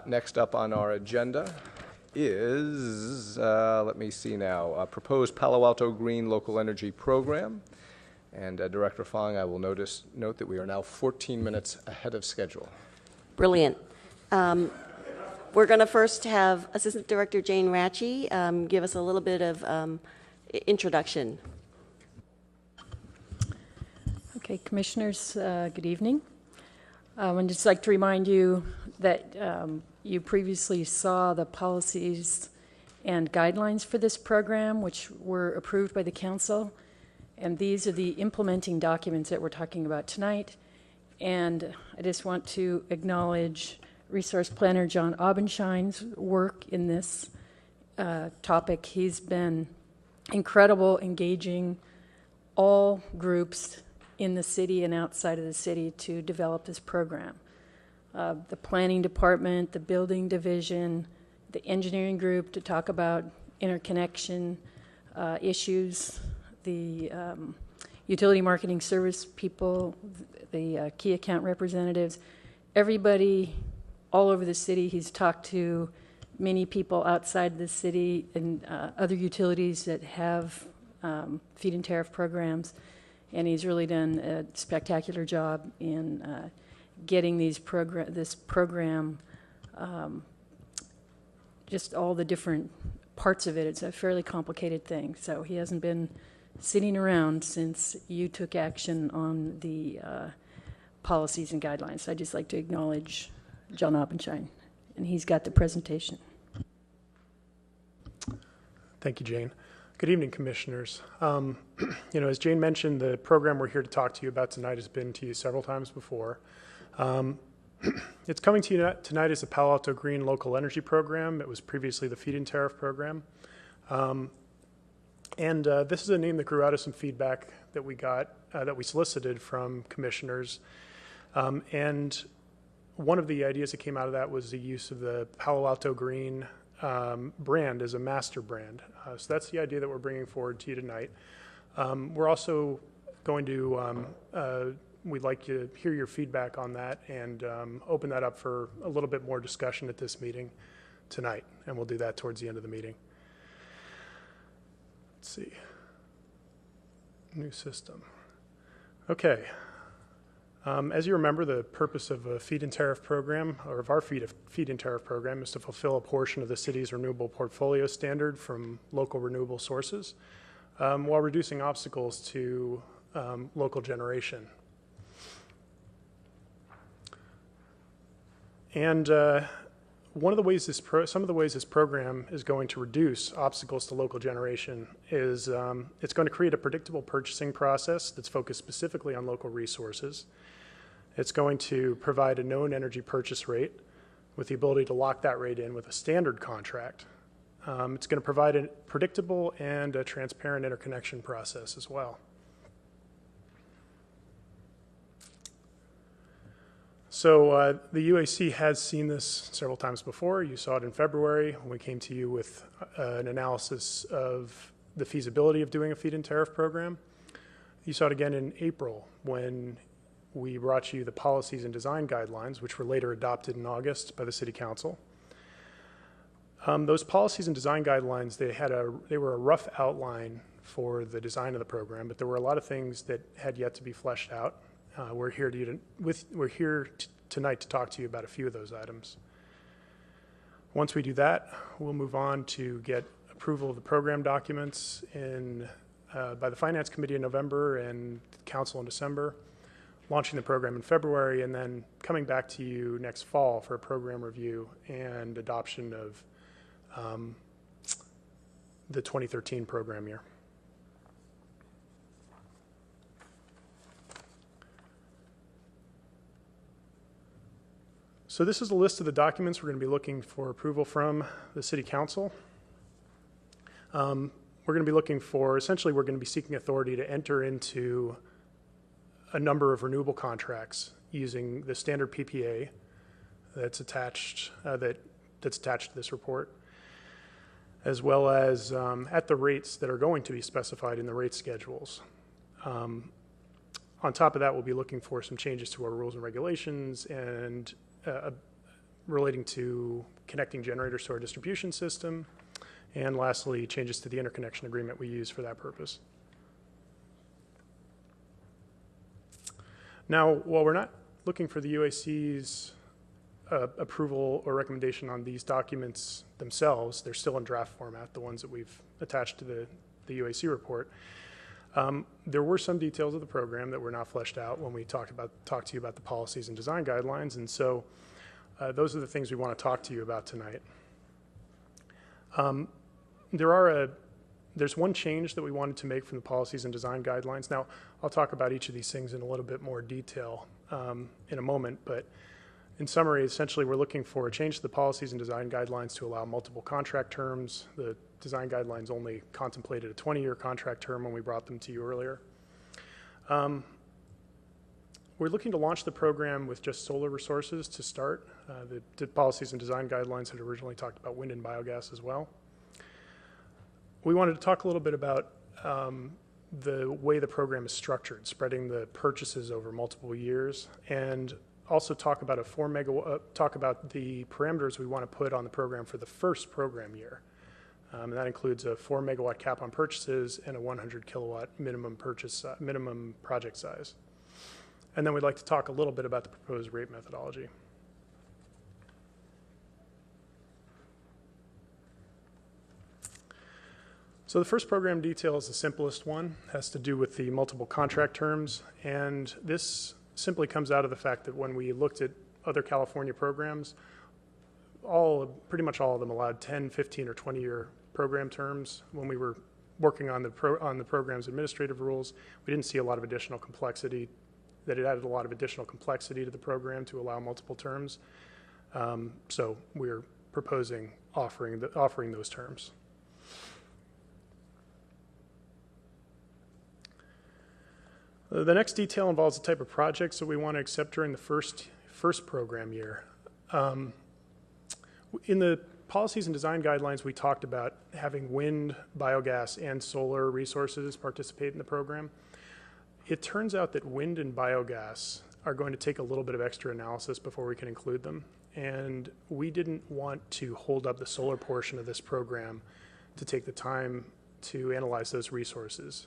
Next up on our agenda is, let me see now, proposed Palo Alto Green Local Energy Program. And Director Fong, I will note that we are now 14 minutes ahead of schedule. Brilliant. We're going to first have Assistant Director Jane Ratchey give us a little bit of introduction. Okay, Commissioners, good evening. I would just like to remind you that you previously saw the policies and guidelines for this program, which were approved by the Council. And these are the implementing documents that we're talking about tonight. And I just want to acknowledge Resource Planner John Abenshine's work in this topic. He's been incredible, engaging all groups in the city and outside of the city to develop this program. The planning department, the building division, the engineering group to talk about interconnection issues, the utility marketing service people, the key account representatives, everybody all over the city. He's talked to many people outside the city and other utilities that have feed-in tariff programs, and he's really done a spectacular job in getting this program, just all the different parts of it. It's a fairly complicated thing, so he hasn't been sitting around since you took action on the policies and guidelines. So I'd just like to acknowledge John Oppenshine, and he's got the presentation. Thank you, Jane. Good evening, Commissioners. As Jane mentioned, the program we're here to talk to you about tonight has been to you several times before. It's coming to you tonight as the Palo Alto Green Local Energy Program. It was previously the Feed-in Tariff Program. This is a name that grew out of some feedback that we got, that we solicited from commissioners. And one of the ideas that came out of that was the use of the Palo Alto Green brand as a master brand. So that's the idea that we're bringing forward to you tonight. We're also going to, we'd like to hear your feedback on that and open that up for a little bit more discussion at this meeting tonight. And we'll do that towards the end of the meeting. Let's see. New system. Okay. As you remember, the purpose of a feed-in tariff program, or of our feed-in tariff program, is to fulfill a portion of the city's renewable portfolio standard from local renewable sources, while reducing obstacles to local generation. And some of the ways this program is going to reduce obstacles to local generation is it's going to create a predictable purchasing process that's focused specifically on local resources. It's going to provide a known energy purchase rate with the ability to lock that rate in with a standard contract. It's going to provide a predictable and a transparent interconnection process as well. So the UAC has seen this several times before. You saw it in February when we came to you with an analysis of the feasibility of doing a feed-in tariff program. You saw it again in April when we brought you the policies and design guidelines, which were later adopted in August by the City Council. Those policies and design guidelines, they were a rough outline for the design of the program, but there were a lot of things that had yet to be fleshed out. We're here tonight to talk to you about a few of those items. Once we do that, we'll move on to get approval of the program documents by the Finance Committee in November and Council in December, launching the program in February, and then coming back to you next fall for a program review and adoption of the 2013 program year. So this is a list of the documents we're going to be looking for approval from the City Council. We're going to be looking for, essentially we're going to be seeking authority to enter into a number of renewable contracts using the standard PPA that's attached to this report, as well as at the rates that are going to be specified in the rate schedules. On top of that, we'll be looking for some changes to our rules and regulations and relating to connecting generators to our distribution system, and lastly, changes to the interconnection agreement we use for that purpose. Now, while we're not looking for the UAC's approval or recommendation on these documents themselves, they're still in draft format, the ones that we've attached to the UAC report. There were some details of the program that were not fleshed out when we talked to you about the policies and design guidelines, and so those are the things we want to talk to you about tonight. There's one change that we wanted to make from the policies and design guidelines. Now, I'll talk about each of these things in a little bit more detail in a moment, but in summary, essentially, we're looking for a change to the policies and design guidelines to allow multiple contract terms. The design guidelines only contemplated a 20-year contract term when we brought them to you earlier. We're looking to launch the program with just solar resources to start. The policies and design guidelines had originally talked about wind and biogas as well. We wanted to talk a little bit about the way the program is structured, spreading the purchases over multiple years, and also talk about talk about the parameters we want to put on the program for the first program year. And that includes a 4 megawatt cap on purchases and a 100 kilowatt minimum project size. And then we'd like to talk a little bit about the proposed rate methodology. So the first program detail is the simplest one, has to do with the multiple contract terms, and this simply comes out of the fact that when we looked at other California programs, pretty much all of them allowed 10, 15, or 20-year program terms. When we were working on the program's administrative rules, we didn't see a lot of additional complexity, that it added a lot of additional complexity to the program to allow multiple terms. So we're proposing offering those terms. The next detail involves the type of projects that we want to accept during the first program year. In the policies and design guidelines, we talked about having wind, biogas, and solar resources participate in the program. It turns out that wind and biogas are going to take a little bit of extra analysis before we can include them, and we didn't want to hold up the solar portion of this program to take the time to analyze those resources.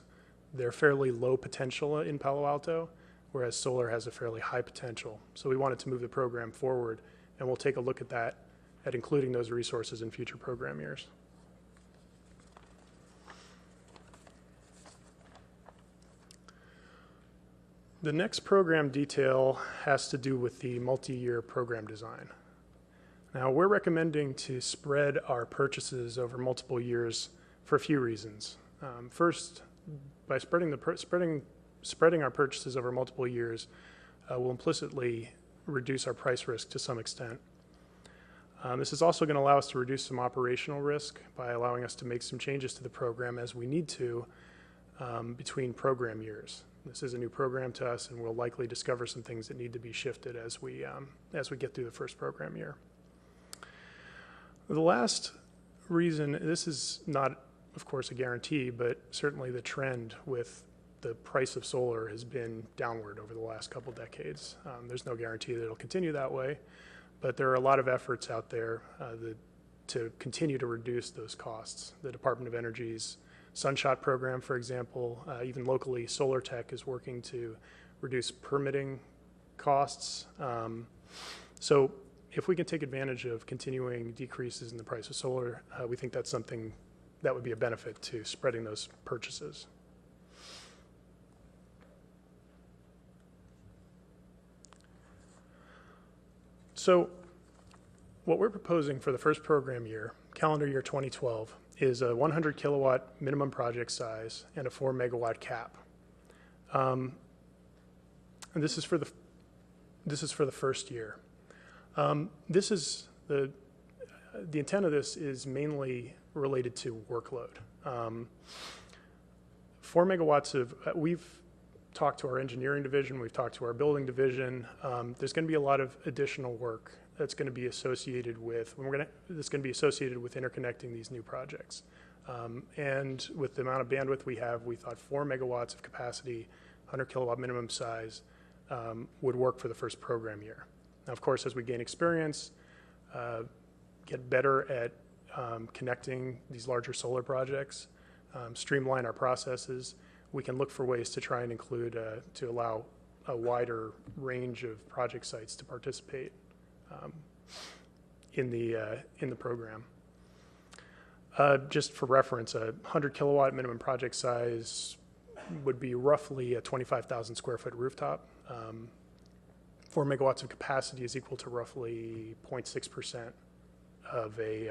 They're fairly low potential in Palo Alto, whereas solar has a fairly high potential. So we wanted to move the program forward, and we'll take a look at that, at including those resources in future program years. The next program detail has to do with the multi-year program design. Now, we're recommending to spread our purchases over multiple years for a few reasons. First, by spreading our purchases over multiple years, will implicitly reduce our price risk to some extent. This is also going to allow us to reduce some operational risk by allowing us to make some changes to the program as we need to between program years. This is a new program to us, and we'll likely discover some things that need to be shifted as we get through the first program year. The last reason, this is not, of course, a guarantee, but certainly the trend with the price of solar has been downward over the last couple decades. There's no guarantee that it'll continue that way, but there are a lot of efforts out there to continue to reduce those costs. The Department of Energy's Sunshot program, for example, even locally, Solar Tech is working to reduce permitting costs. So if we can take advantage of continuing decreases in the price of solar, we think that's something that would be a benefit to spreading those purchases. So what we're proposing for the first program year, calendar year 2012, is a 100 kilowatt minimum project size and a 4 megawatt cap. And this is for the first year. This is the intent of this is mainly related to workload. 4 megawatts of, we've talked to our engineering division, we've talked to our building division. There's going to be a lot of additional work that's going to be associated with, interconnecting these new projects. And with the amount of bandwidth we have, we thought 4 megawatts of capacity, 100 kilowatt minimum size, would work for the first program year. Now, of course, as we gain experience, get better at connecting these larger solar projects, streamline our processes, we can look for ways to try and include, to allow a wider range of project sites to participate in the program. Just for reference, a 100 kilowatt minimum project size would be roughly a 25,000 square foot rooftop. 4 megawatts of capacity is equal to roughly 0.6% of the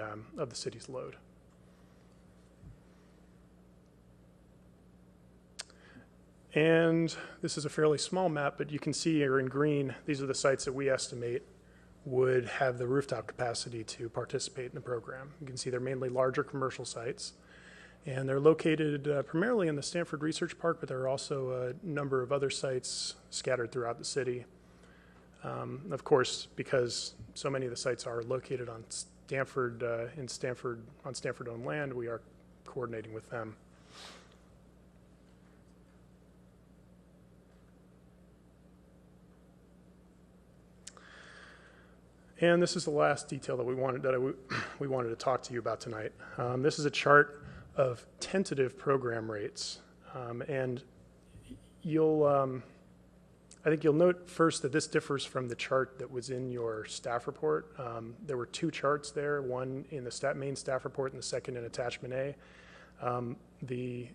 city's load. And this is a fairly small map, but you can see here in green, these are the sites that we estimate would have the rooftop capacity to participate in the program. You can see they're mainly larger commercial sites, and they're located primarily in the Stanford Research Park, but there are also a number of other sites scattered throughout the city. Of course, because so many of the sites are located on Stanford-owned land, we are coordinating with them. And this is the last detail that we wanted to talk to you about tonight. This is a chart of tentative program rates, and I think you'll note first that this differs from the chart that was in your staff report. There were two charts there, one in the main staff report and the second in attachment A. The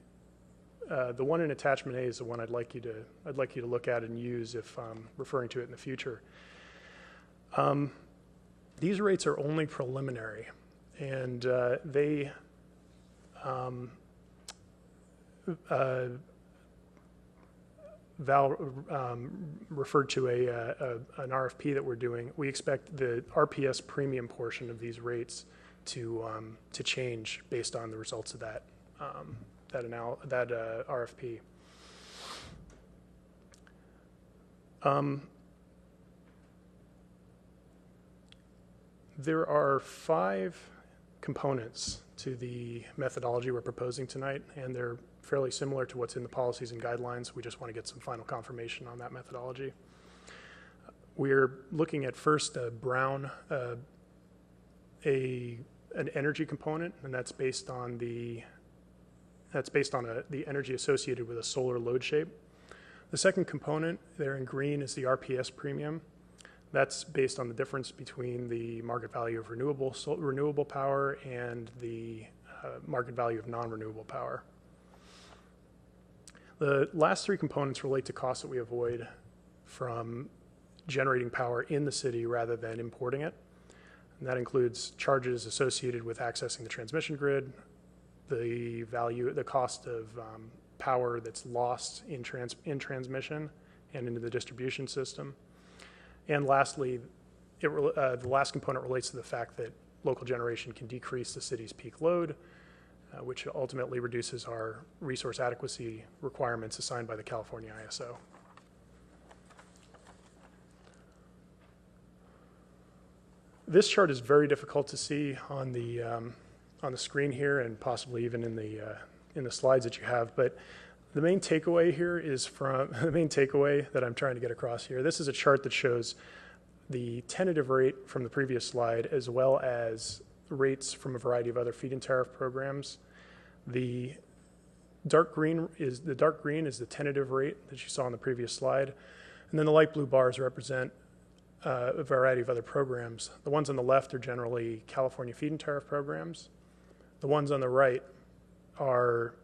one in attachment A is the one I'd like you to look at and use if referring to it in the future. These rates are only preliminary, and they Val referred to an RFP that we're doing. We expect the RPS premium portion of these rates to change based on the results of that RFP. There are 5 components to the methodology we're proposing tonight, and they're fairly similar to what's in the policies and guidelines. We just want to get some final confirmation on that methodology. We're looking at first a brown, an energy component, and that's based on the energy associated with a solar load shape. The second component there in green is the RPS premium. That's based on the difference between the market value of renewable power and the market value of non-renewable power. The last 3 components relate to costs that we avoid from generating power in the city rather than importing it. And that includes charges associated with accessing the transmission grid, the cost of power that's lost in transmission and into the distribution system. And lastly, the last component relates to the fact that local generation can decrease the city's peak load, which ultimately reduces our resource adequacy requirements assigned by the California ISO. This chart is very difficult to see on the screen here, and possibly even in the slides that you have. But the main takeaway here is the main takeaway that I'm trying to get across here. This is a chart that shows the tentative rate from the previous slide, as well as rates from a variety of other feed-in tariff programs. The dark green is the tentative rate that you saw on the previous slide, and then the light blue bars represent a variety of other programs. The ones on the left are generally California feed-in tariff programs. The ones on the right are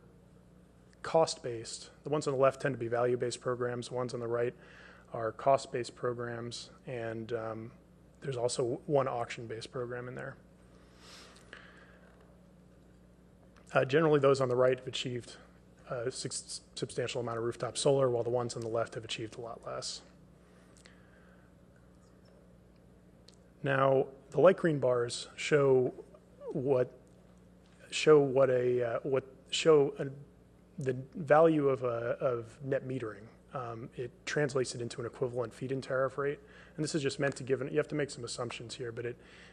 cost-based. The ones on the left tend to be value-based programs. The ones on the right are cost-based programs, and there's also one auction-based program in there. Generally, those on the right have achieved a substantial amount of rooftop solar, while the ones on the left have achieved a lot less. Now, the light green bars show the value of net metering. It translates it into an equivalent feed-in tariff rate. And this is just meant to give, you have to make some assumptions here, but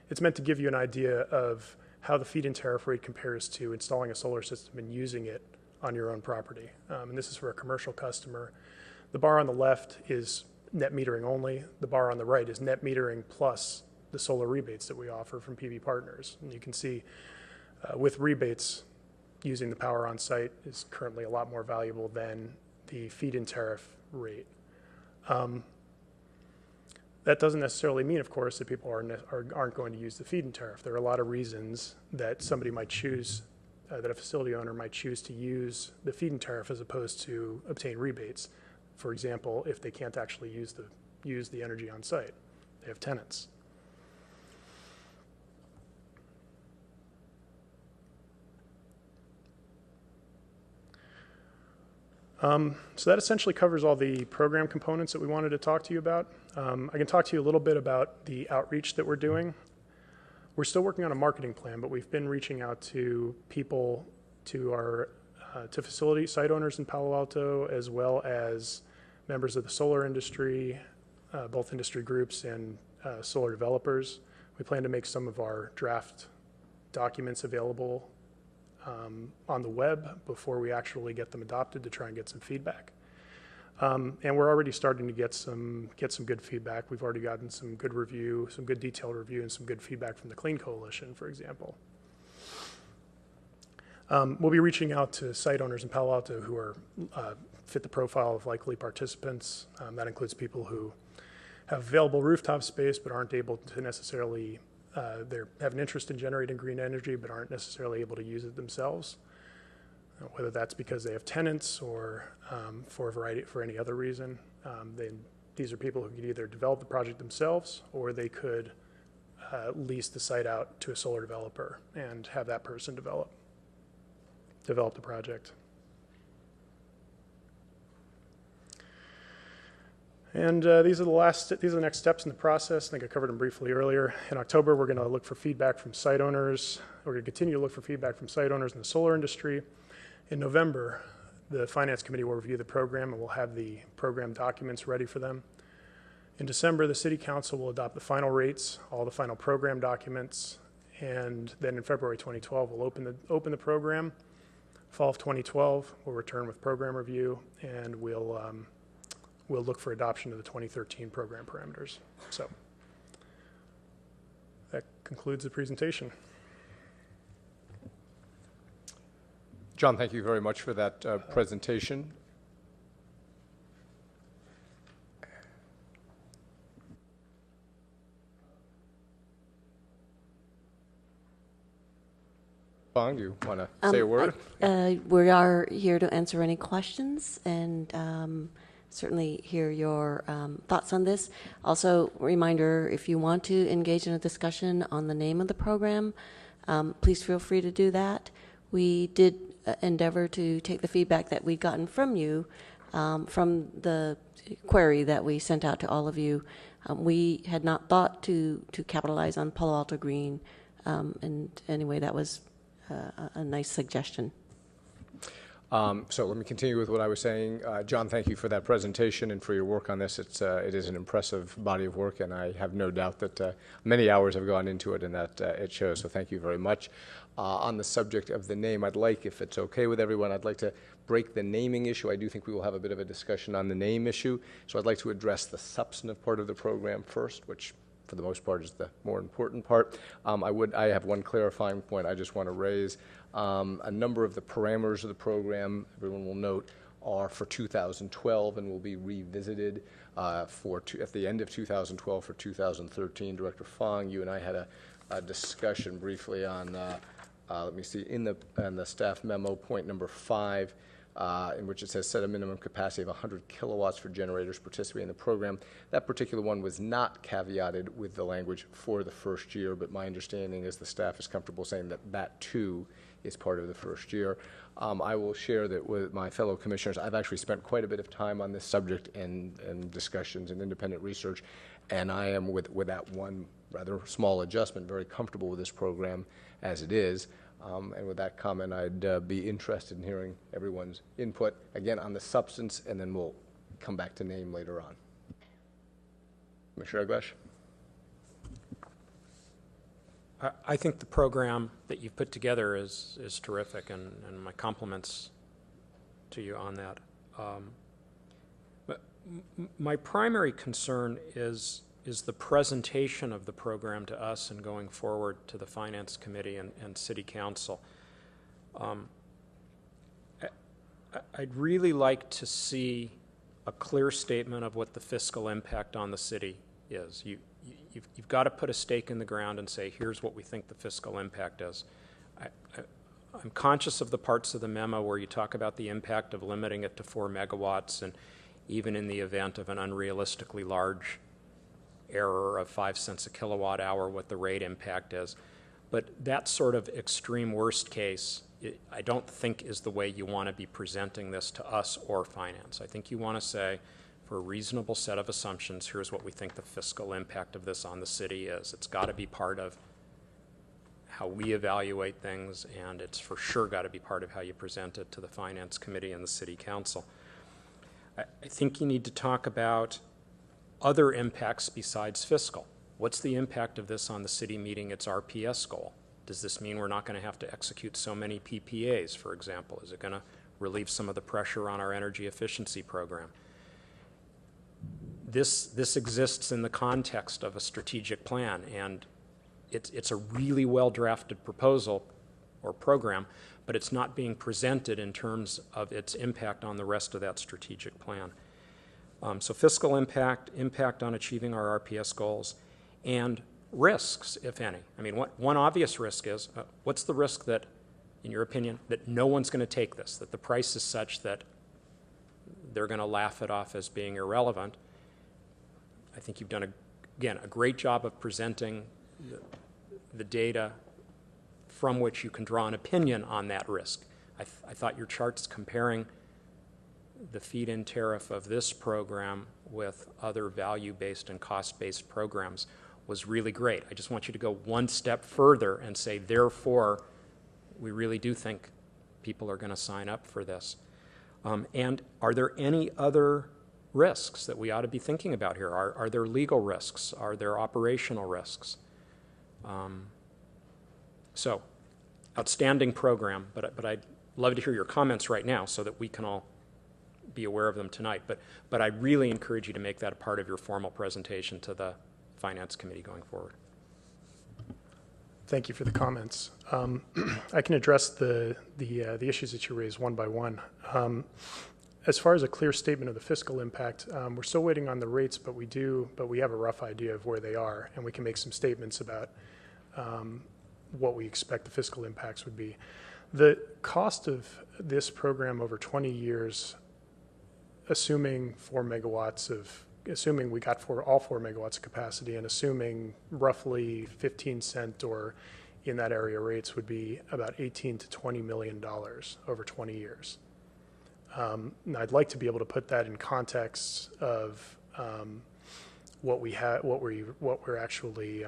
it's meant to give you an idea of how the feed-in tariff rate compares to installing a solar system and using it on your own property. And this is for a commercial customer. The bar on the left is net metering only. The bar on the right is net metering plus the solar rebates that we offer from PV Partners. And you can see with rebates, using the power on site is currently a lot more valuable than the feed-in tariff rate. That doesn't necessarily mean, of course, that people aren't going to use the feed-in tariff. There are a lot of reasons that somebody might choose, that a facility owner might choose to use the feed-in tariff as opposed to obtain rebates. For example, if they can't actually use the energy on site, they have tenants. So that essentially covers all the program components that we wanted to talk to you about. I can talk to you a little bit about the outreach that we're doing. We're still working on a marketing plan, but we've been reaching out to people, to facility site owners in Palo Alto, as well as members of the solar industry, both industry groups and solar developers. We plan to make some of our draft documents available on the web before we actually get them adopted to try and get some feedback. And we're already starting to get some good feedback. We've already gotten some good review, some good detailed review, and some good feedback from the Clean Coalition, for example. We'll be reaching out to site owners in Palo Alto who are fit the profile of likely participants. That includes people who have available rooftop space but aren't able to necessarily they have an interest in generating green energy but aren't necessarily able to use it themselves, whether that's because they have tenants or for any other reason. These are people who could either develop the project themselves or they could lease the site out to a solar developer and have that person develop the project. And these are the next steps in the process. I think I covered them briefly earlier. In October, we're going to look for feedback from site owners. We're going to continue to look for feedback from site owners in the solar industry. In November, the Finance Committee will review the program and we'll have the program documents ready for them. In December, the City Council will adopt the final rates, all the final program documents, and then in February 2012, we'll open the program. Fall of 2012, we'll return with program review, and we'll look for adoption of the 2013 program parameters. So that concludes the presentation. John, thank you very much for that presentation. Fong, do you want to say a word? We are here to answer any questions and certainly hear your thoughts on this. Also, reminder, if you want to engage in a discussion on the name of the program, please feel free to do that. We did endeavor to take the feedback that we've gotten from you, from the query that we sent out to all of you. We had not thought to capitalize on Palo Alto Green, and anyway, that was a nice suggestion. So let me continue with what I was saying. John, thank you for that presentation and for your work on this. It is an impressive body of work, and I have no doubt that many hours have gone into it and that it shows, so thank you very much. On the subject of the name, I'd like, if it's okay with everyone, I'd like to break the naming issue. I do think we will have a bit of a discussion on the name issue, so I'd like to address the substantive part of the program first, which for the most part is the more important part. I have one clarifying point I just want to raise. A number of the parameters of the program, everyone will note, are for 2012 and will be revisited at the end of 2012 for 2013. Director Fong, you and I had a discussion briefly on, let me see, in the staff memo, point number 5, in which it says set a minimum capacity of 100 kilowatts for generators participating in the program. That particular one was not caveated with the language for the first year, but my understanding is the staff is comfortable saying that that too is part of the first year. I will share that with my fellow commissioners. I've actually spent quite a bit of time on this subject and discussions and independent research, and I am, with that one rather small adjustment, very comfortable with this program as it is. And with that comment, I'd be interested in hearing everyone's input, again, on the substance, and then we'll come back to name later on. Commissioner Eglash? I think the program that you've put together is terrific, and my compliments to you on that. But my primary concern is is the presentation of the program to us and going forward to the Finance Committee and City Council. I'd really like to see a clear statement of what the fiscal impact on the city is. You've got to put a stake in the ground and say, here's what we think the fiscal impact is. I'm conscious of the parts of the memo where you talk about the impact of limiting it to 4 megawatts, and even in the event of an unrealistically large error of 5 cents a kilowatt hour, what the rate impact is. But that sort of extreme worst case, I don't think is the way you want to be presenting this to us or finance. I think you want to say, for a reasonable set of assumptions, here's what we think the fiscal impact of this on the city is. It's got to be part of how we evaluate things, and it's for sure got to be part of how you present it to the Finance Committee and the City Council. I think you need to talk about other impacts besides fiscal. What's the impact of this on the city meeting its RPS goal? Does this mean we're not going to have to execute so many PPAs, for example? Is it going to relieve some of the pressure on our energy efficiency program? This exists in the context of a strategic plan, and it's a really well-drafted proposal or program, but it's not being presented in terms of its impact on the rest of that strategic plan. So fiscal impact, impact on achieving our RPS goals, and risks, if any. I mean, one obvious risk is, what's the risk that, in your opinion, that no one's going to take this, that the price is such that they're going to laugh it off as being irrelevant? I think you've done, again, a great job of presenting the data from which you can draw an opinion on that risk. I thought your charts comparing the feed-in tariff of this program with other value-based and cost-based programs was really great. I just want you to go one step further and say, therefore, we really do think people are going to sign up for this. And are there any other risks that we ought to be thinking about here? Are there legal risks? Are there operational risks? So, outstanding program, but I'd love to hear your comments right now so that we can all be aware of them tonight. But I really encourage you to make that a part of your formal presentation to the Finance Committee going forward. Thank you for the comments. I can address the issues that you raised one by one. As far as a clear statement of the fiscal impact, we're still waiting on the rates, but we have a rough idea of where they are, and we can make some statements about what we expect the fiscal impacts would be. The cost of this program over 20 years, assuming assuming we got all 4 megawatts of capacity, and assuming roughly 15-cent or in that area rates, would be about $18 to $20 million over 20 years. Now I'd like to be able to put that in context of what we're actually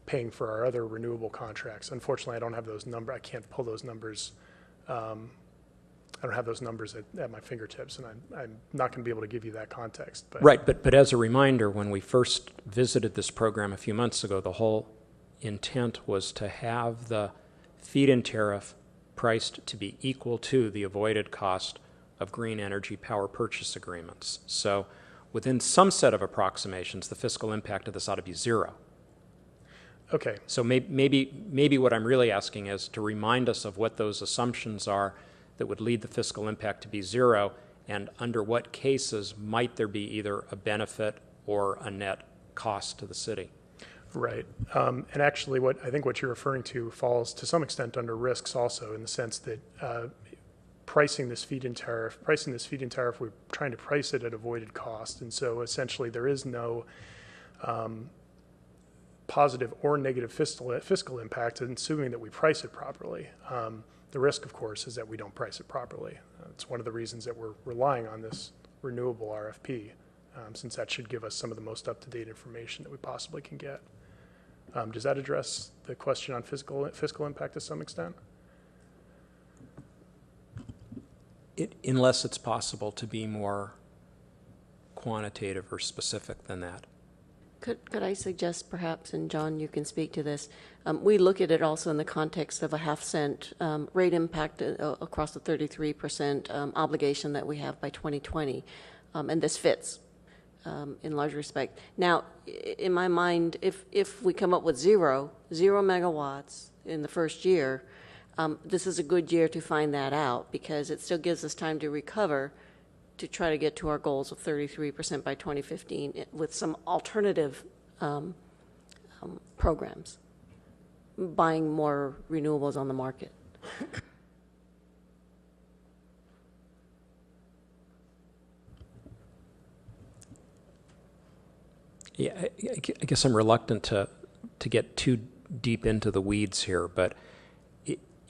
paying for our other renewable contracts. Unfortunately, I don't have those numbers. I can't pull those numbers. I don't have those numbers at my fingertips, and I'm not going to be able to give you that context. Right, but as a reminder, when we first visited this program a few months ago, the whole intent was to have the feed-in tariff priced to be equal to the avoided cost of green energy power purchase agreements. So within some set of approximations, the fiscal impact of this ought to be zero. Okay. So maybe what I'm really asking is to remind us of what those assumptions are that would lead the fiscal impact to be zero, and under what cases might there be either a benefit or a net cost to the city. Right. And actually I think what you're referring to falls to some extent under risks also, in the sense that pricing this feed-in tariff, we're trying to price it at avoided cost. And so essentially there is no positive or negative fiscal impact, assuming that we price it properly. The risk, of course, is that we don't price it properly. It's one of the reasons that we're relying on this renewable RFP, since that should give us some of the most up-to-date information that we possibly can get. Does that address the question on fiscal impact to some extent? Unless it's possible to be more quantitative or specific than that. Could I suggest perhaps, and John, you can speak to this, we look at it also in the context of a half-cent rate impact across the 33% obligation that we have by 2020, and this fits. in large respect. Now, in my mind, if we come up with zero megawatts in the first year, this is a good year to find that out, because it still gives us time to recover to try to get to our goals of 33% by 2015 with some alternative programs, buying more renewables on the market. Yeah, I guess I'm reluctant to get too deep into the weeds here, but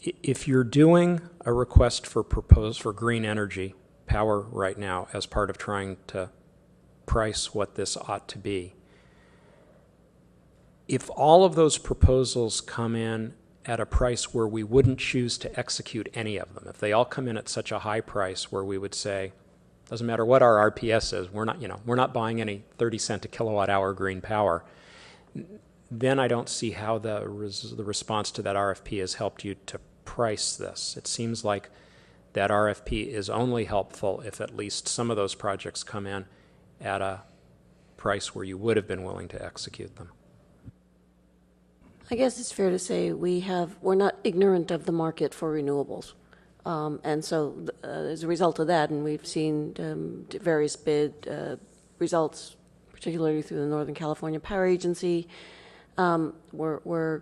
if you're doing a request for green energy power right now as part of trying to price what this ought to be, if all of those proposals come in at a price where we wouldn't choose to execute any of them, if they all come in at such a high price where we would say, doesn't matter what our RPS is, we're not buying any 30 cent a kilowatt hour green power, then I don't see how the response to that RFP has helped you to price this. It seems like that RFP is only helpful if at least some of those projects come in at a price where you would have been willing to execute them. I guess it's fair to say we're not ignorant of the market for renewables. And so as a result of that, and we've seen various bid results, particularly through the Northern California Power Agency, we're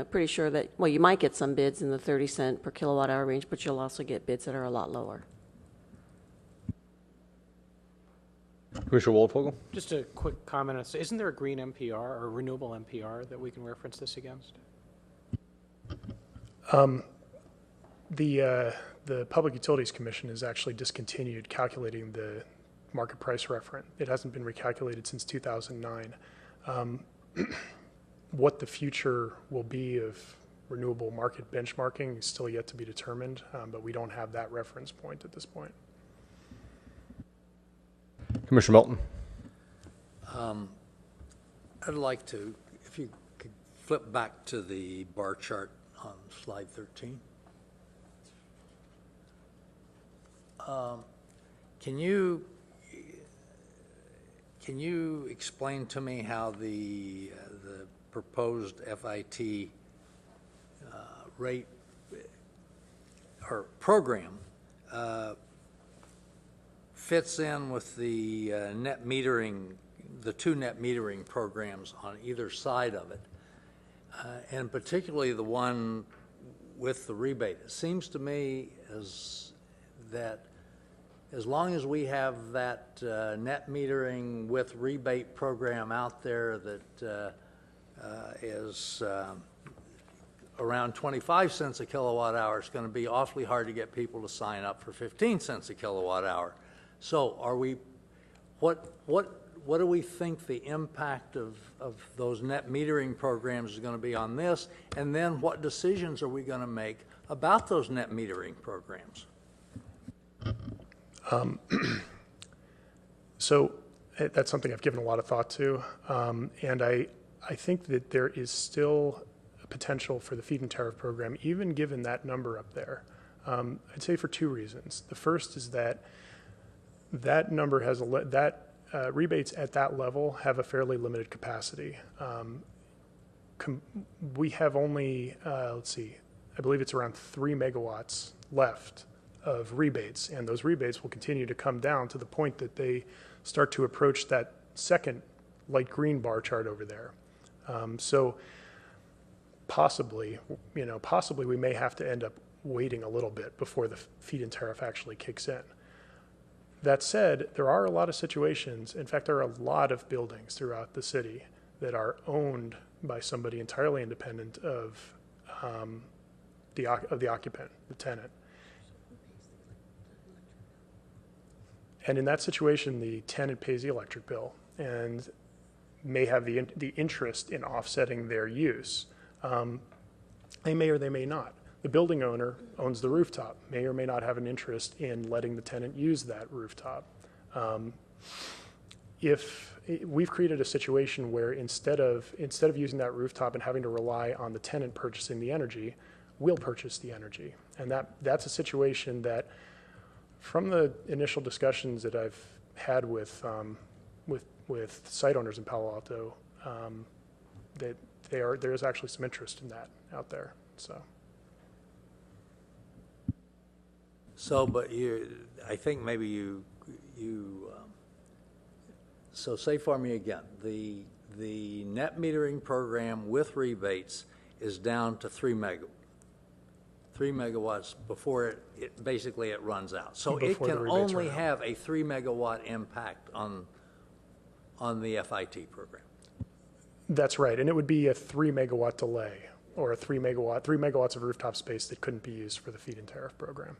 pretty sure that, well, you might get some bids in the 30 cent per kilowatt hour range, but you'll also get bids that are a lot lower. Commissioner Waldfogel? Just a quick comment on, so isn't there a green MPR or renewable MPR that we can reference this against? The Public Utilities Commission has actually discontinued calculating the market price referent. It hasn't been recalculated since 2009. What the future will be of renewable market benchmarking is still yet to be determined, but we don't have that reference point at this point. Commissioner Melton? I'd like to, if you could flip back to the bar chart on slide 13. Can you explain to me how the proposed FIT rate or program fits in with the net metering, the two net metering programs on either side of it, and particularly the one with the rebate? It seems to me that as long as we have that net metering with rebate program out there that is around 25 cents a kilowatt hour, it's going to be awfully hard to get people to sign up for 15 cents a kilowatt hour. So what do we think the impact of those net metering programs is going to be on this? And then what decisions are we going to make about those net metering programs? So that's something I've given a lot of thought to, and I think that there is still a potential for the feed-in tariff program, even given that number up there. I'd say for two reasons. The first is that number has rebates at that level have a fairly limited capacity. We have only, let's see, I believe it's around 3 megawatts left of rebates, and those rebates will continue to come down to the point that they start to approach that second light green bar chart over there. So possibly we may have to end up waiting a little bit before the feed-in tariff actually kicks in. That said, there are a lot of situations, in fact, there are a lot of buildings throughout the city that are owned by somebody entirely independent of the occupant, the tenant. And in that situation, the tenant pays the electric bill and may have the interest in offsetting their use. They may or they may not. The building owner owns the rooftop, may or may not have an interest in letting the tenant use that rooftop. If we've created a situation where instead of using that rooftop and having to rely on the tenant purchasing the energy, we'll purchase the energy. And that's a situation that, from the initial discussions that I've had with with site owners in Palo Alto, that there is actually some interest in that out there. So, but I think maybe so say for me again, the net metering program with rebates is down to 3 megawatts before it basically it runs out. So it Before the can rebates only run out. have a 3 megawatt impact on the FIT program. That's right, and it would be a 3 megawatt delay, or a 3 megawatts of rooftop space that couldn't be used for the feed-in tariff program.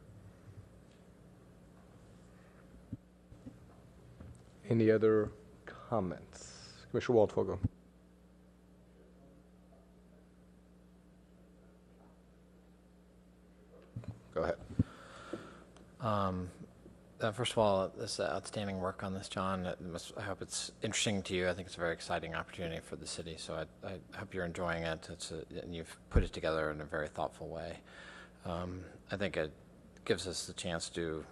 Any other comments? Commissioner Waldvogel. Go ahead. First of all, this outstanding work on this, John. I hope it's interesting to you. I think it's a very exciting opportunity for the city, so I hope you're enjoying it. And you've put it together in a very thoughtful way. I think it gives us the chance to do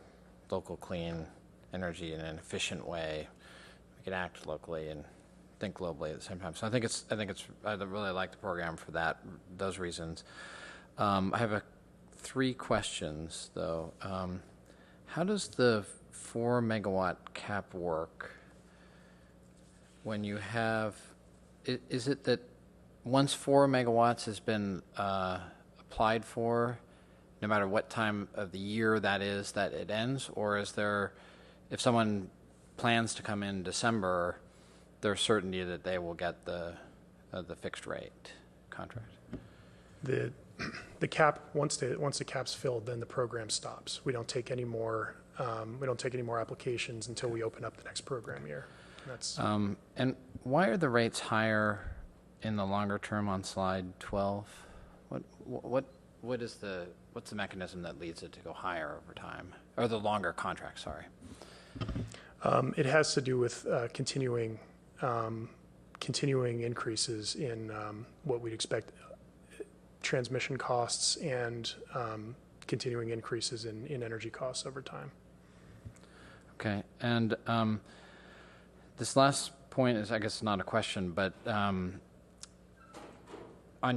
local clean energy in an efficient way. We can act locally and think globally at the same time. So I really like the program for those reasons. I have 3 questions though. How does the 4 megawatt cap work when you have, is it that once 4 megawatts has been applied for, no matter what time of the year that is, that it ends? Or is there, if someone plans to come in December, there's certainty that they will get the fixed rate contract? The cap, once the cap's filled, then the program stops. We don't take any more applications until we open up the next program year. And why are the rates higher in the longer term on slide 12? What's the mechanism that leads it to go higher over time, or the longer contract? Sorry. It has to do with continuing increases in what we'd expect transmission costs and continuing increases in energy costs over time. Okay, and this last point is, I guess, not a question, but on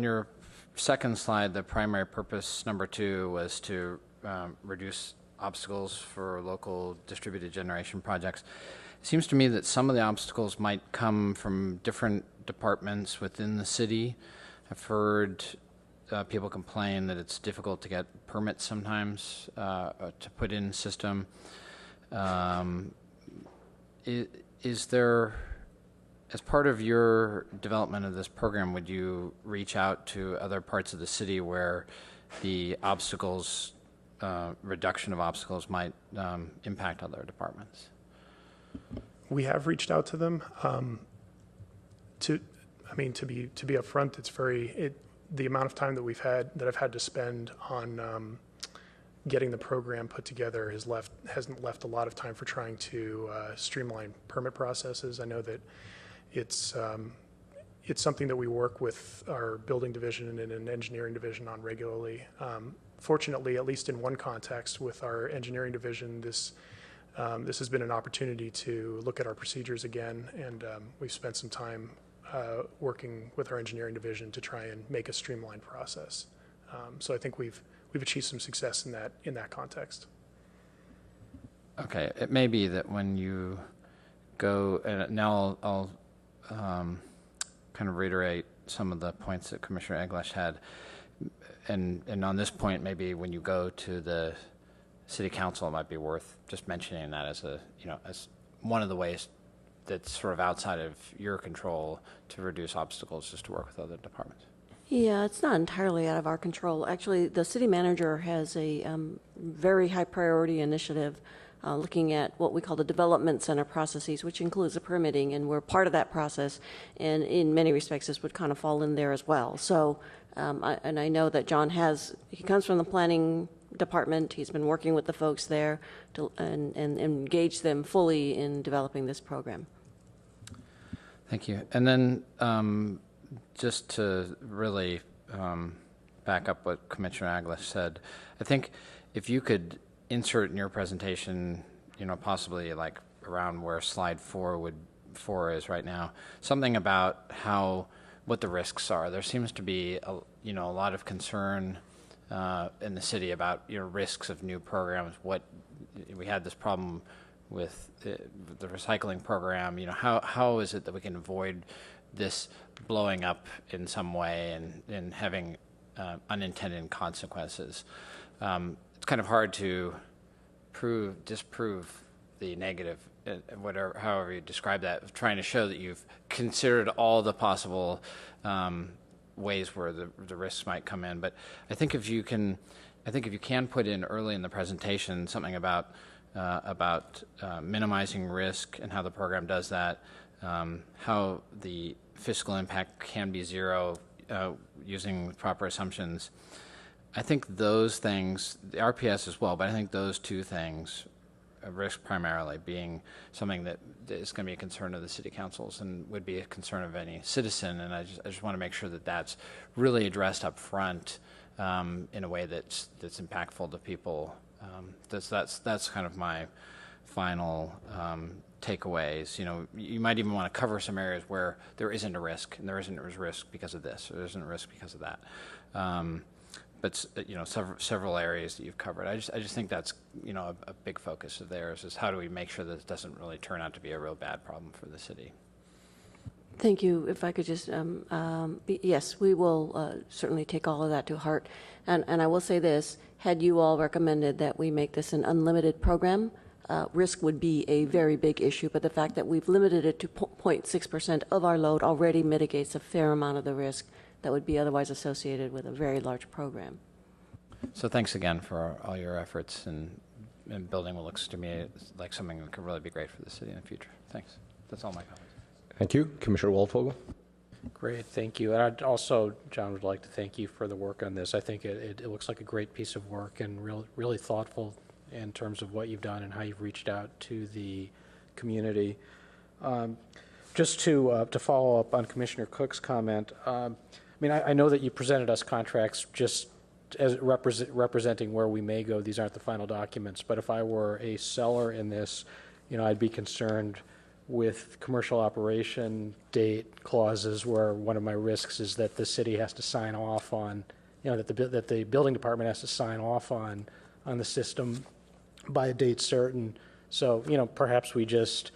your second slide, the primary purpose, number 2, was to reduce obstacles for local distributed generation projects. It seems to me that some of the obstacles might come from different departments within the city. I've heard people complain that it's difficult to get permits sometimes to put in system. Is there, as part of your development of this program, would you reach out to other parts of the city where the obstacles, reduction of obstacles might impact other departments? We have reached out to them. To be upfront, the amount of time that I've had to spend on getting the program put together hasn't left a lot of time for trying to streamline permit processes. I know that it's something that we work with our building division and an engineering division on regularly. Fortunately, at least in one context with our engineering division, this has been an opportunity to look at our procedures again, and we've spent some time working with our engineering division to try and make a streamlined process. So I think we've achieved some success in that context. Okay, it may be that when you go, and now I'll kind of reiterate some of the points that Commissioner English had, and on this point, maybe when you go to the City Council, it might be worth just mentioning that as as one of the ways that's sort of outside of your control to reduce obstacles, just to work with other departments. Yeah, it's not entirely out of our control. Actually, the city manager has a very high priority initiative looking at what we call the development center processes, which includes the permitting, and we're part of that process. And in many respects, this would kind of fall in there as well. So, I know that John he comes from the planning department. He's been working with the folks there and engage them fully in developing this program. Thank you. And then just to really back up what Commissioner Aguilar said, I think if you could insert in your presentation, possibly like around where slide 4 for is right now. Something about what the risks are. There seems to be a lot of concern in the city about risks of new programs. We had this problem with the recycling program. How is it that we can avoid this blowing up in some way and having unintended consequences? It's kind of hard to disprove the negative, however you describe that, trying to show that you've considered all the possible ways where the risks might come in. But I think if you can put in early in the presentation something about minimizing risk and how the program does that, how the fiscal impact can be zero using proper assumptions. I think those things, the RPS as well, but I think those two things, risk primarily being something that is going to be a concern of the city councils and would be a concern of any citizen, and I just want to make sure that that's really addressed up front in a way that's impactful to people. That's kind of my final takeaways. You might even want to cover some areas where there isn't a risk, and there isn't a risk because of this, or there isn't a risk because of that. But several areas that you've covered. I just think that's a big focus of theirs is how do we make sure that it doesn't really turn out to be a real bad problem for the city. Thank you. If I could just, yes, we will certainly take all of that to heart. And I will say this, had you all recommended that we make this an unlimited program, risk would be a very big issue, but the fact that we've limited it to 0.6% of our load already mitigates a fair amount of the risk that would be otherwise associated with a very large program. So thanks again for all your efforts in building what looks to me like something that could really be great for the city in the future. Thanks. That's all my comments. Thank you. Commissioner Waldvogel. Great, thank you. And I'd also, John, would like to thank you for the work on this. I think it looks like a great piece of work and really thoughtful in terms of what you've done and how you've reached out to the community. Just to follow up on Commissioner Cook's comment, I know that you presented us contracts just as representing where we may go. These aren't the final documents, but if I were a seller in this, I'd be concerned with commercial operation date clauses where one of my risks is that the city has to sign off on, that the building department has to sign off on the system by a date certain. So, perhaps we just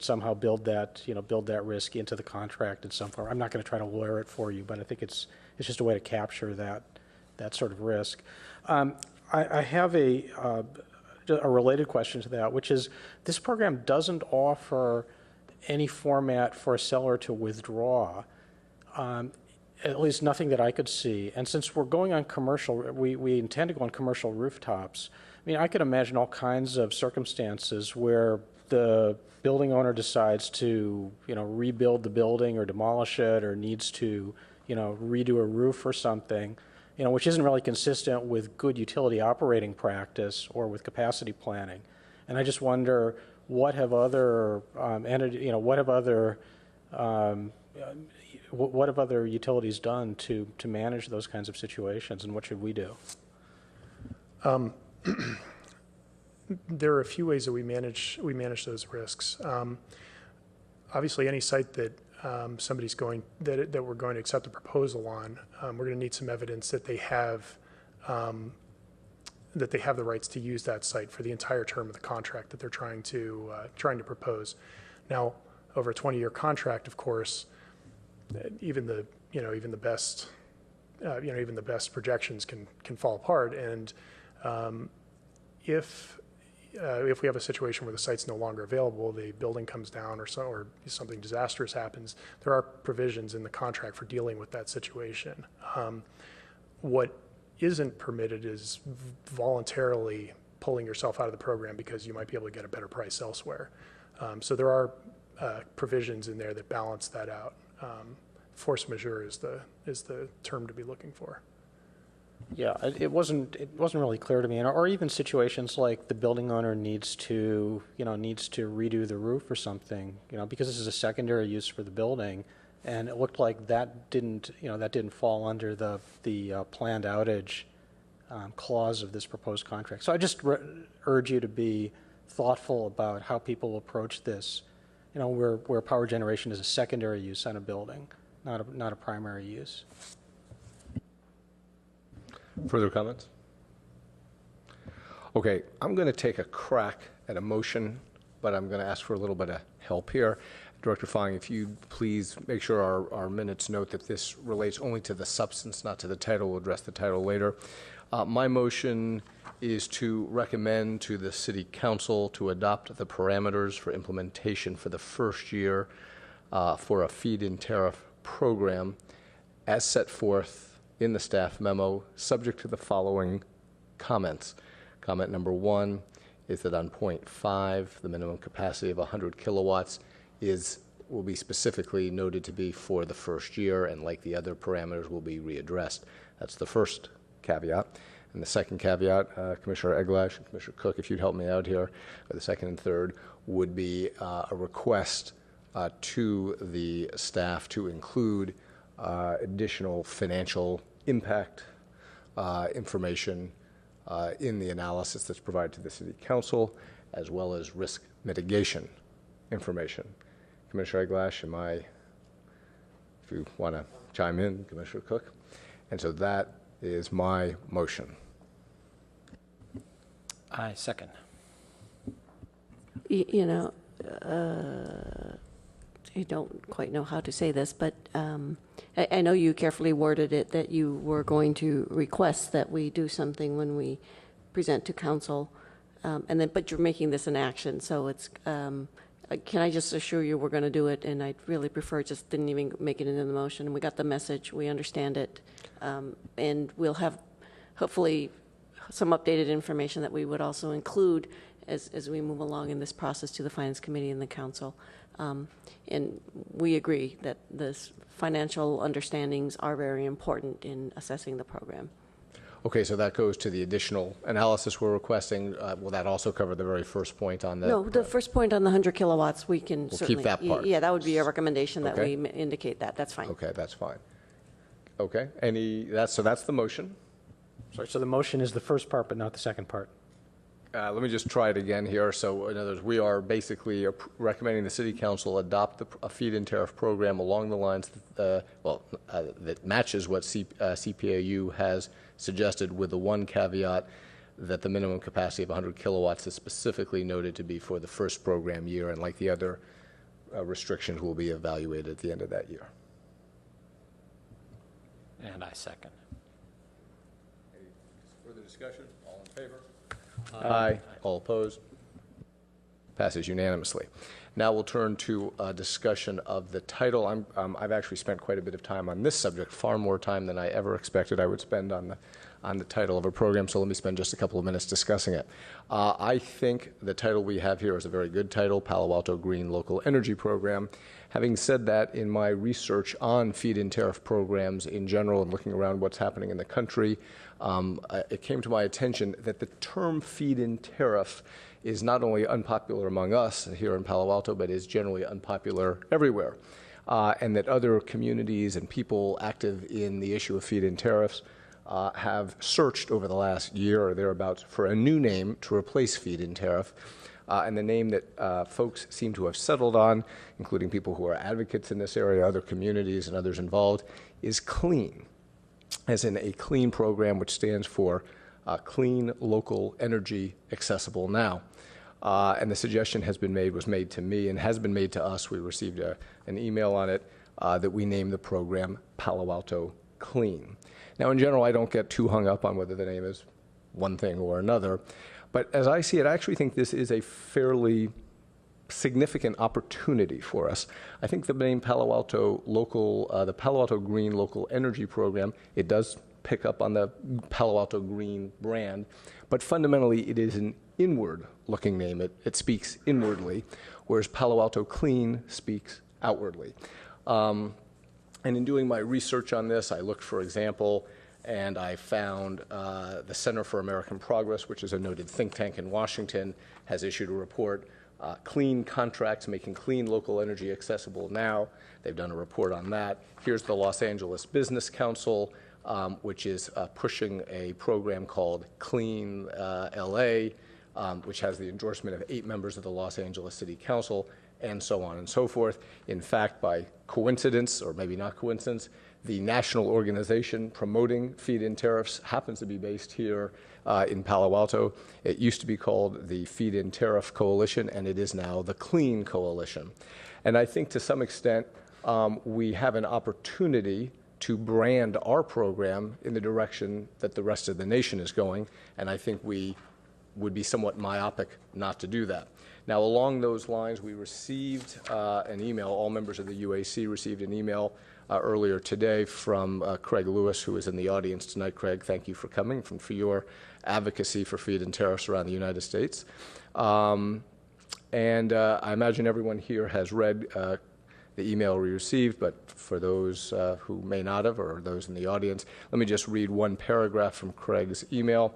somehow build that risk into the contract in some form. I'm not going to try to lawyer it for you, but I think it's just a way to capture that sort of risk. I have a related question to that, which is this program doesn't offer any format for a seller to withdraw, at least nothing that I could see. And since we're going on commercial, we intend to go on commercial rooftops. I could imagine all kinds of circumstances where the building owner decides to, rebuild the building or demolish it or needs to, redo a roof or something, which isn't really consistent with good utility operating practice or with capacity planning. And I just wonder what have other what have other utilities done to manage those kinds of situations, and what should we do? There are a few ways that we manage those risks. Obviously, any site that that we're going to accept a proposal on, we're going to need some evidence that they have the rights to use that site for the entire term of the contract that they're trying to propose. Now, over a 20-year contract, of course, even the best projections can fall apart, and if we have a situation where the site's no longer available, the building comes down or something disastrous happens, there are provisions in the contract for dealing with that situation. What isn't permitted is voluntarily pulling yourself out of the program because you might be able to get a better price elsewhere. So there are provisions in there that balance that out. Force majeure is the term to be looking for. Yeah, it wasn't really clear to me, or even situations like the building owner needs to redo the roof or something, because this is a secondary use for the building, and it looked like that didn't fall under the planned outage clause of this proposed contract. So I just urge you to be thoughtful about how people approach this. where power generation is a secondary use on a building, not a primary use. Further comments? Okay, I'm going to take a crack at a motion, but I'm going to ask for a little bit of help here. Director Fong, if you please make sure our minutes note that this relates only to the substance, not to the title. We'll address the title later. My motion is to recommend to the City Council to adopt the parameters for implementation for the first year for a feed-in tariff program as set forth in the staff memo, subject to the following comments. Comment number 1 is that on point 5, the minimum capacity of 100 kilowatts will be specifically noted to be for the first year, and like the other parameters, will be readdressed. That's the first caveat. And the second caveat, Commissioner Eglash and Commissioner Cook, if you'd help me out here, the second and third, would be a request to the staff to include additional financial impact information in the analysis that's provided to the City Council, as well as risk mitigation information. Commissioner Eglash, if you want to chime in, Commissioner Cook. And so that is my motion. I second. I don't quite know how to say this, but I know you carefully worded it that you were going to request that we do something when we present to council, but you're making this an action, so it's, can I just assure you we're going to do it, and I'd really prefer just didn't even make it into the motion. We got the message, we understand it, and we'll have hopefully some updated information that we would also include as we move along in this process to the Finance Committee and the Council. And we agree that this financial understandings are very important in assessing the program. Okay, so that goes to the additional analysis we're requesting. Will that also cover the very first point on the? No, the first point on the 100 kilowatts, we can We'll certainly. keep that part. Yeah, that would be a recommendation that Okay. we indicate that. That's fine. Okay, that's fine. Okay, so that's the motion. Sorry, so the motion is the first part, but not the second part. Let me just try it again here. So in other words, we are basically recommending the City Council adopt a feed-in tariff program along the lines that matches what CPAU has suggested, with the one caveat that the minimum capacity of 100 kilowatts is specifically noted to be for the first program year, and like the other restrictions will be evaluated at the end of that year. And I second. Any further discussion? All in favor? Aye. All opposed? Passes unanimously. Now we'll turn to a discussion of the title. I've actually spent quite a bit of time on this subject, far more time than I ever expected I would spend on the title of a program, so let me spend just a couple of minutes discussing it. I think the title we have here is a very good title, Palo Alto Green Local Energy Program. Having said that, in my research on feed-in tariff programs in general and looking around what's happening in the country, it came to my attention that the term feed-in tariff is not only unpopular among us here in Palo Alto, but is generally unpopular everywhere, and that other communities and people active in the issue of feed-in tariffs have searched over the last year or thereabouts for a new name to replace feed-in tariff. And the name that folks seem to have settled on, including people who are advocates in this area, other communities and others involved, is CLEAN, as in a CLEAN program, which stands for Clean Local Energy Accessible Now. And the suggestion was made to me and has been made to us. We received an email on it that we name the program Palo Alto CLEAN. Now, in general, I don't get too hung up on whether the name is one thing or another. But as I see it, I actually think this is a fairly significant opportunity for us. I think the name Palo Alto the Palo Alto Green Local Energy Program, it does pick up on the Palo Alto Green brand, but fundamentally it is an inward-looking name. It speaks inwardly, whereas Palo Alto Clean speaks outwardly. And in doing my research on this, I looked, for example, and I found the Center for American Progress, which is a noted think tank in Washington, has issued a report, Clean Contracts Making Clean Local Energy Accessible Now. They've done a report on that. Here's the Los Angeles Business Council, which is pushing a program called Clean LA, which has the endorsement of 8 members of the Los Angeles City Council. and so on and so forth. In fact, by coincidence, or maybe not coincidence, the national organization promoting feed-in tariffs happens to be based here in Palo Alto. It used to be called the Feed-in Tariff Coalition, and it is now the Clean Coalition. And I think to some extent, we have an opportunity to brand our program in the direction that the rest of the nation is going, and I think we would be somewhat myopic not to do that. Now, along those lines, we received an email, all members of the UAC received an email earlier today from Craig Lewis, who is in the audience tonight. Craig, thank you for coming, for your advocacy for feed-in tariffs around the United States. I imagine everyone here has read the email we received, but for those who may not have, or those in the audience, let me just read one paragraph from Craig's email.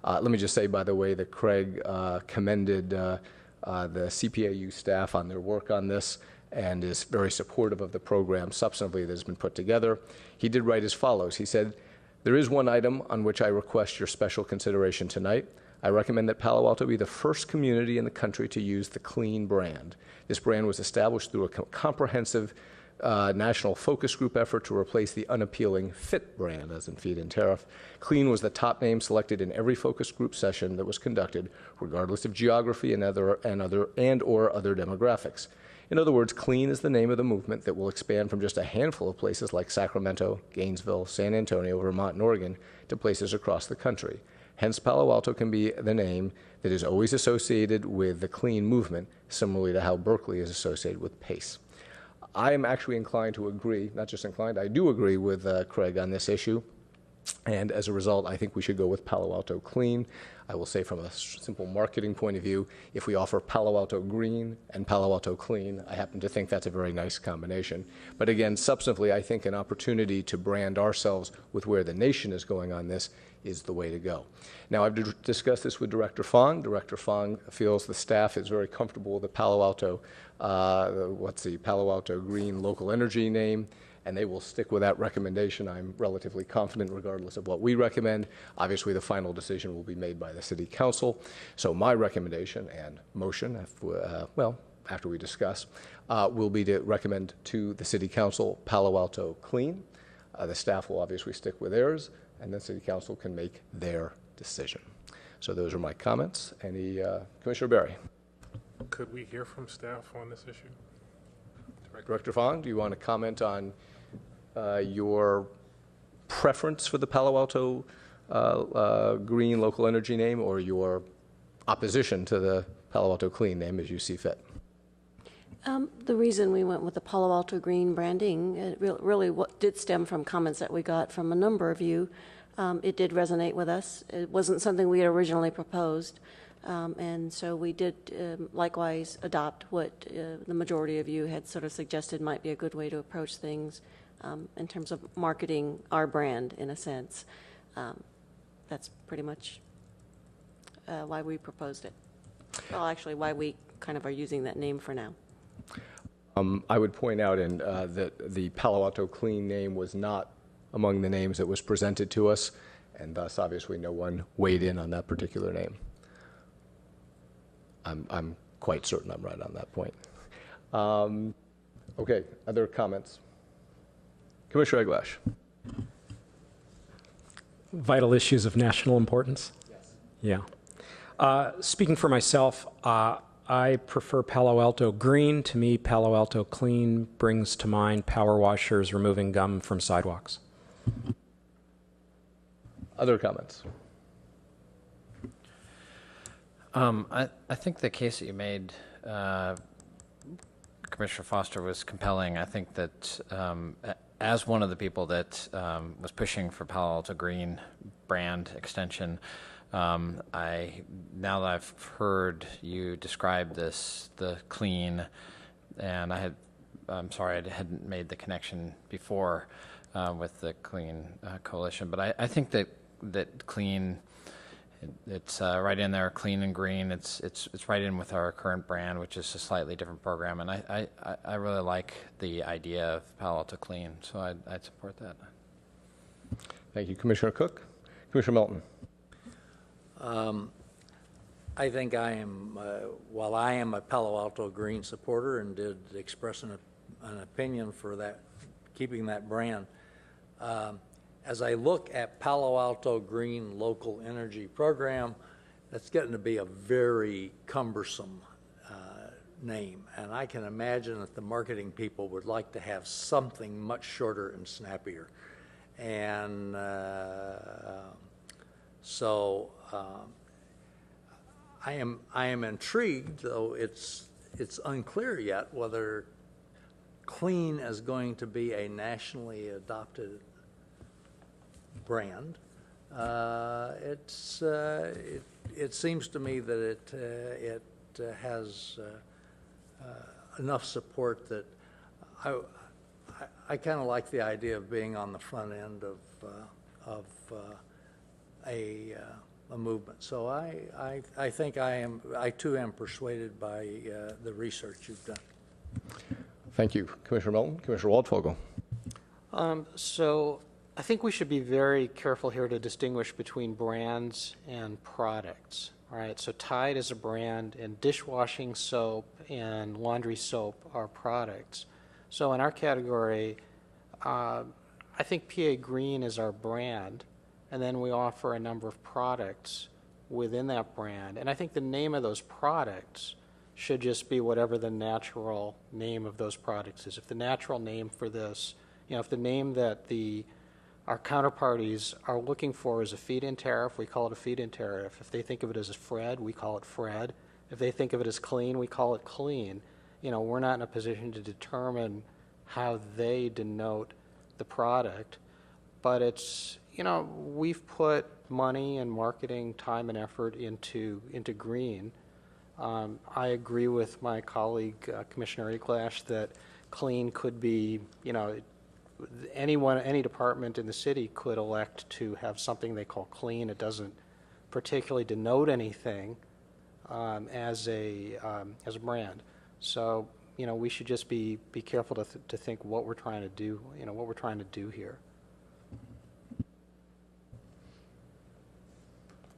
Let me just say, by the way, that Craig commended the CPAU staff on their work on this and is very supportive of the program substantively that has been put together. He did write as follows. He said, "There is one item on which I request your special consideration tonight. I recommend that Palo Alto be the first community in the country to use the Clean brand. This brand was established through a comprehensive national focus group effort to replace the unappealing FIT brand, as in feed-in tariff. Clean was the top name selected in every focus group session that was conducted, regardless of geography and or other demographics. In other words, Clean is the name of the movement that will expand from just a handful of places like Sacramento, Gainesville, San Antonio, Vermont, and Oregon to places across the country. Hence, Palo Alto can be the name that is always associated with the Clean movement, similarly to how Berkeley is associated with PACE." I am actually inclined to agree, not just inclined, I do agree with Craig on this issue. And as a result, I think we should go with Palo Alto Clean. I will say from a simple marketing point of view, if we offer Palo Alto Green and Palo Alto Clean, I happen to think that's a very nice combination. But again, substantively, I think an opportunity to brand ourselves with where the nation is going on this is the way to go. Now, I've discussed this with Director Fong. Director Fong feels the staff is very comfortable with the Palo Alto, Palo Alto Green local energy name, and they will stick with that recommendation. I'm relatively confident regardless of what we recommend. Obviously, the final decision will be made by the City Council. So my recommendation and motion, after we discuss, will be to recommend to the City Council Palo Alto Clean. The staff will obviously stick with theirs, and then City Council can make their decision. So those are my comments. Commissioner Berry? Could we hear from staff on this issue? Director Fong, do you want to comment on your preference for the Palo Alto Green local energy name, or your opposition to the Palo Alto Clean name as you see fit? The reason we went with the Palo Alto Green branding, it really what did stem from comments that we got from a number of you. It did resonate with us. It wasn't something we had originally proposed. And so we did likewise adopt what the majority of you had sort of suggested might be a good way to approach things in terms of marketing our brand, in a sense. That's pretty much why we proposed it. Well, actually, why we kind of are using that name for now. I would point out that the Palo Alto Clean name was not among the names that was presented to us, and thus, obviously, no one weighed in on that particular name. I'm quite certain I'm right on that point. Okay, other comments? Commissioner Eglash. Vital issues of national importance? Yes. Yeah. Speaking for myself, I prefer Palo Alto Green. To me, Palo Alto Clean brings to mind power washers removing gum from sidewalks. Other comments? I think the case that you made, Commissioner Foster, was compelling. I think that as one of the people that was pushing for Palo Alto Green brand extension, now that I've heard you describe this, the Clean, and I'm sorry I hadn't made the connection before with the Clean Coalition, but I think that Clean, it's right in there, Clean and Green. It's right in with our current brand, which is a slightly different program, and I really like the idea of Palo Alto Clean, so I'd support that. Thank you, Commissioner Cook. Commissioner Melton. I think I am, while I am a Palo Alto Green supporter and did express an opinion for that, keeping that brand, as I look at Palo Alto Green Local Energy Program, that's getting to be a very cumbersome name. And I can imagine that the marketing people would like to have something much shorter and snappier. And so I am intrigued, though it's unclear yet whether clean is going to be a nationally adopted brand. It seems to me that it has enough support that I kind of like the idea of being on the front end of a movement. So I think I too am persuaded by the research you've done. Thank you, Commissioner Melton. Commissioner Waldfogel. So I think we should be very careful here to distinguish between brands and products. All right, so Tide is a brand, and dishwashing soap and laundry soap are products. So in our category, I think PA Green is our brand, and then we offer a number of products within that brand. And I think the name of those products should just be whatever the natural name of those products is. If the natural name for this, if the name that our counterparties are looking for is a feed-in tariff, we call it a feed-in tariff. If they think of it as a Fred, we call it Fred. If they think of it as clean, we call it clean. We're not in a position to determine how they denote the product, but it's, we've put money and marketing time and effort into green. I agree with my colleague, Commissioner Eklash, that clean could be, any department in the city could elect to have something they call clean. It doesn't particularly denote anything as a brand. So we should just be careful to think what we're trying to do. What we're trying to do here.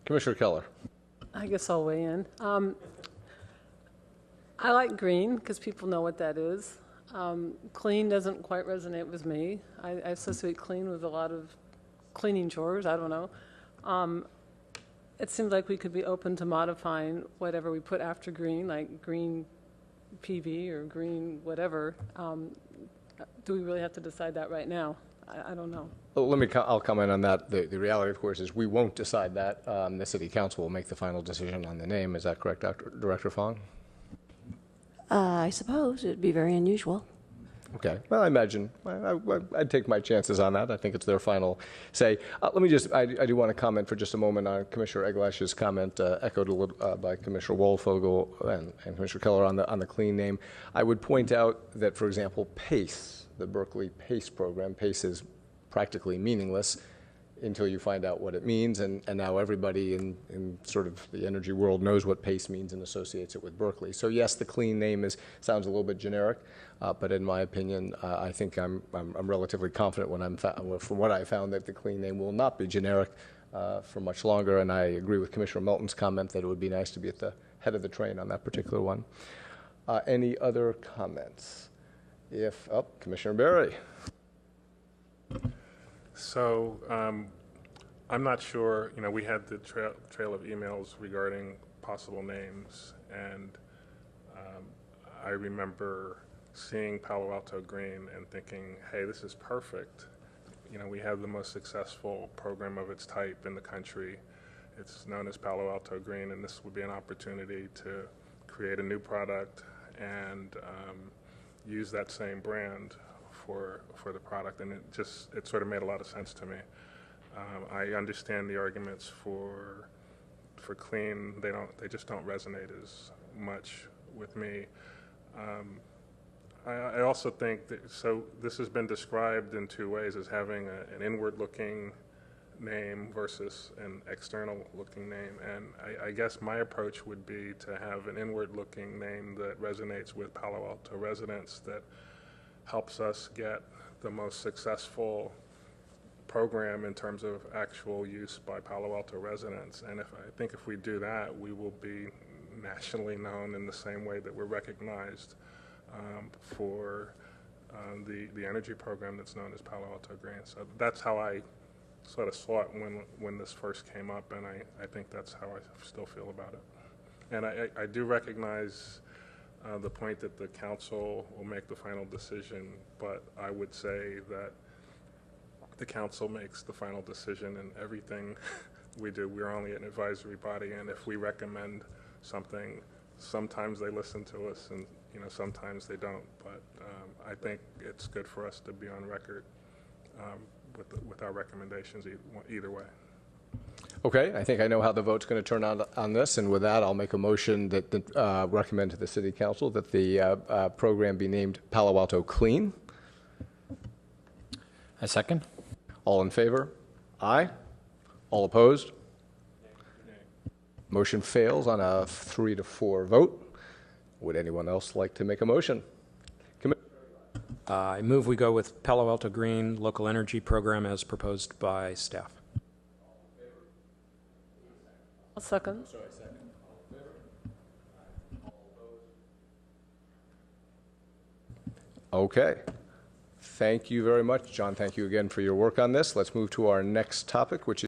Commissioner Keller. I guess I'll weigh in. I like green because people know what that is. Clean doesn't quite resonate with me. I associate clean with a lot of cleaning chores. I don't know. It seems like we could be open to modifying whatever we put after green, like green PV or green whatever. Do we really have to decide that right now? I don't know. Well, I'll comment on that. The reality, of course, is we won't decide that. The City Council will make the final decision on the name. Is that correct, Director Fong? I suppose it'd be very unusual. Okay. Well, I imagine I'd take my chances on that. I think it's their final say. Let me just, I do want to comment for just a moment on Commissioner Eglash's comment, echoed a little by Commissioner Waldfogel and Commissioner Keller on the clean name. I would point out that, for example, PACE, the Berkeley PACE program, PACE is practically meaningless until you find out what it means, and now everybody in sort of the energy world knows what PACE means and associates it with Berkeley. So yes, the clean name sounds a little bit generic, but in my opinion, I think I'm relatively confident from what I found that the clean name will not be generic for much longer, and I agree with Commissioner Melton's comment that it would be nice to be at the head of the train on that particular one. Any other comments? Commissioner Berry. So I'm not sure, we had the trail of emails regarding possible names, and I remember seeing Palo Alto Green and thinking, hey, this is perfect. We have the most successful program of its type in the country. It's known as Palo Alto Green, and this would be an opportunity to create a new product and use that same brand for the product, and it sort of made a lot of sense to me. I understand the arguments for clean. They just don't resonate as much with me. I also think that, so this has been described in two ways, as having an inward-looking name versus an external-looking name, and I guess my approach would be to have an inward-looking name that resonates with Palo Alto residents, that helps us get the most successful program in terms of actual use by Palo Alto residents. And I think if we do that, we will be nationally known in the same way that we're recognized for the energy program that's known as Palo Alto Green. So that's how I sort of saw it when this first came up, and I think that's how I still feel about it. And I do recognize the point that the council will make the final decision, but I would say that the council makes the final decision in everything we do. We're only an advisory body, and if we recommend something, sometimes they listen to us, and sometimes they don't. But I think it's good for us to be on record with our recommendations either way. Okay, I think I know how the vote's going to turn out on this, and with that, I'll make a motion that recommend to the City Council that the program be named Palo Alto Clean. I second. All in favor? Aye. All opposed? Motion fails on a 3-4 vote. Would anyone else like to make a motion? I move we go with Palo Alto Green Local Energy Program as proposed by staff. I'll second. Okay. Thank you very much, John. Thank you again for your work on this. Let's move to our next topic, which is